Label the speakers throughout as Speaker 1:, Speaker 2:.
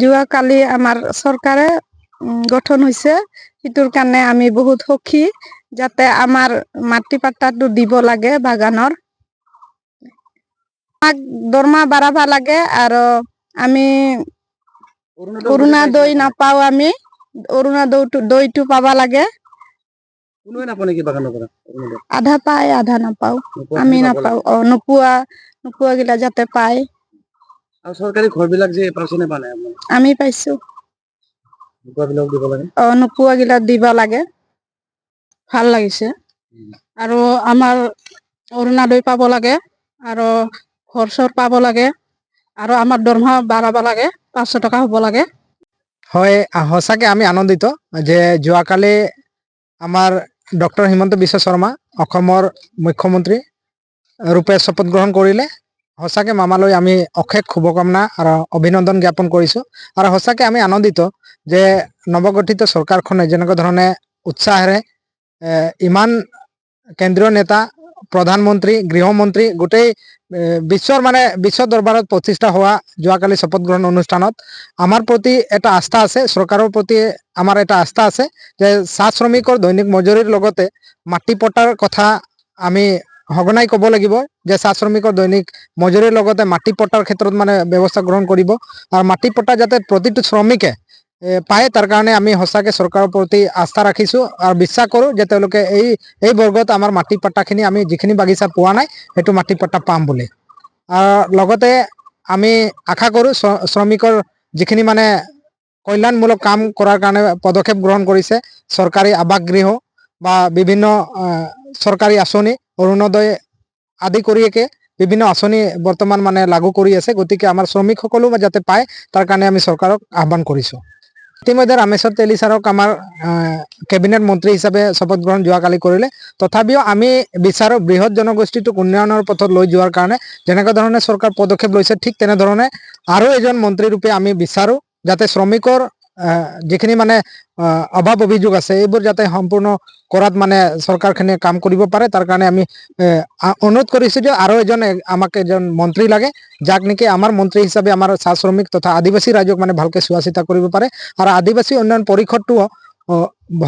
Speaker 1: যোৱাকালি আমাৰ চৰকাৰে গঠন হৈছে, সিটোৰ কাৰণে আমি বহুত সুখী, যাতে আমাৰ মাটি পাট্টাটো দিব লাগে বাগানৰ। আমাক দৰমহা বাঢ়াব লাগে আৰু আমি অৰুণোদয় নাপাওঁ, আমি অৰুণোদয়টো পাব লাগে। আধা পায় আধা নাপাওঁ, আমি নাপাওঁ। নোপোৱা গিলা যাতে পায়।
Speaker 2: আৰু চৰকাৰী ঘৰবিলাক যে পাইছেনে পোৱা নাই?
Speaker 1: আমি পাইছো। নোপোৱা গিলাক দিব লাগে। ভাল লাগিছে। আৰু আমাৰ অৰুণোদয় পাব লাগে আৰু ঘৰ-চৰ পাব লাগে আৰু আমাৰ দৰমহা বাঢ়াব লাগে, 500 টকা হ'ব লাগে।
Speaker 3: হয়, সঁচাকৈ আমি আনন্দিত যে যোৱাকালি আমাৰ ডক্টৰ হিমন্ত বিশ্ব শৰ্মা অসমৰ মুখ্যমন্ত্ৰী ৰূপে শপত গ্ৰহণ কৰিলে। সঁচাকৈ মামালৈ আমি অশেষ শুভকামনা আৰু অভিনন্দন জ্ঞাপন কৰিছোঁ। আৰু সঁচাকৈ আমি আনন্দিত যে নৱগঠিত চৰকাৰখনে যেনেকুৱা ধৰণে উৎসাহেৰে ইমান কেন্দ্ৰীয় নেতা, প্ৰধানমন্ত্ৰী, গৃহমন্ত্ৰী গোটেই বিশ্ব দৰবাৰত প্ৰতিষ্ঠা হোৱা যোৱাকালি শপত গ্ৰহণ অনুষ্ঠানত আমাৰ প্ৰতি এটা আস্থা আছে, চৰকাৰৰ প্ৰতি আমাৰ এটা আস্থা আছে যে চাহ শ্ৰমিকৰ দৈনিক মজুৰিৰ লগতে মাটি পট্টাৰ কথা আমি সঘনাই ক'ব লাগিব যে চাহ শ্ৰমিকৰ দৈনিক মজুৰিৰ লগতে মাটি পট্টাৰ ক্ষেত্ৰত ব্যৱস্থা গ্ৰহণ কৰিব আৰু মাটি পট্টা যাতে প্ৰতিটো শ্ৰমিকে পায়, তাৰ কাৰণে আমি সঁচাকৈ চৰকাৰৰ প্ৰতি আস্থা ৰাখিছোঁ আৰু বিশ্বাস কৰোঁ যে তেওঁলোকে এই বৰ্গত আমাৰ মাটি পট্টাখিনি আমি যিখিনি বাগিচা পোৱা নাই সেইটো মাটি পট্টা পাম বুলি। লগতে আমি আশা কৰোঁ শ্ৰমিকৰ যিখিনি কল্যাণমূলক কাম কৰাৰ কাৰণে পদক্ষেপ গ্ৰহণ কৰিছে, চৰকাৰী আৱাস গৃহ বা বিভিন্ন চৰকাৰী আঁচনি, অৰুণোদয় আদি কৰিয়েকে বিভিন্ন আঁচনি বৰ্তমান লাগু কৰি আছে। গতিকে আমাৰ শ্ৰমিকসকলো যাতে পায় তাৰ কাৰণে আমি চৰকাৰক আহ্বান কৰিছোঁ। ইতিমধ্যে ৰামেশ্বৰ তেলী ছাৰক আমাৰ কেবিনেট মন্ত্ৰী হিচাপে শপত গ্ৰহণ যোৱাকালি কৰিলে। তথাপিও আমি বিচাৰোঁ বৃহৎ জনগোষ্ঠীটোক উন্নয়নৰ পথত লৈ যোৱাৰ কাৰণে যেনেকুৱা ধৰণে চৰকাৰ পদক্ষেপ লৈছে, ঠিক তেনেধৰণে আৰু এজন মন্ত্ৰীৰূপে আমি বিচাৰোঁ যাতে শ্ৰমিকৰ যিখিনি অভাৱ অভিযোগ আছে এইবোৰ যাতে সম্পূৰ্ণ কৰাত চৰকাৰখনে কাম কৰিব পাৰে। তাৰ কাৰণে আমি অনুৰোধ কৰিছোঁ যে আৰু আমাক এজন মন্ত্ৰী লাগে, যাক নেকি আমাৰ মন্ত্ৰী হিচাপে আমাৰ চাহ শ্ৰমিক তথা আদিবাসী ৰাইজক ভালকৈ চোৱা চিতা কৰিব পাৰে আৰু আদিবাসী উন্নয়ন পৰিষদটো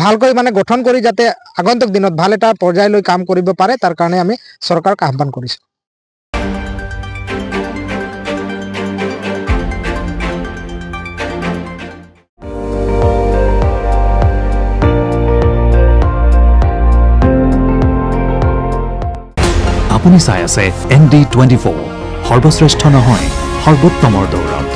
Speaker 3: ভালকৈ গঠন কৰি যাতে আগন্তুক দিনত ভাল এটা পৰ্যায়লৈ কাম কৰিব পাৰে, তাৰ কাৰণে আমি চৰকাৰক আহ্বান কৰিছোঁ।
Speaker 4: আপুনি চাই আছে ND24, সৰ্বশ্ৰেষ্ঠ নহয় সৰ্বোত্তমৰ দৌৰত।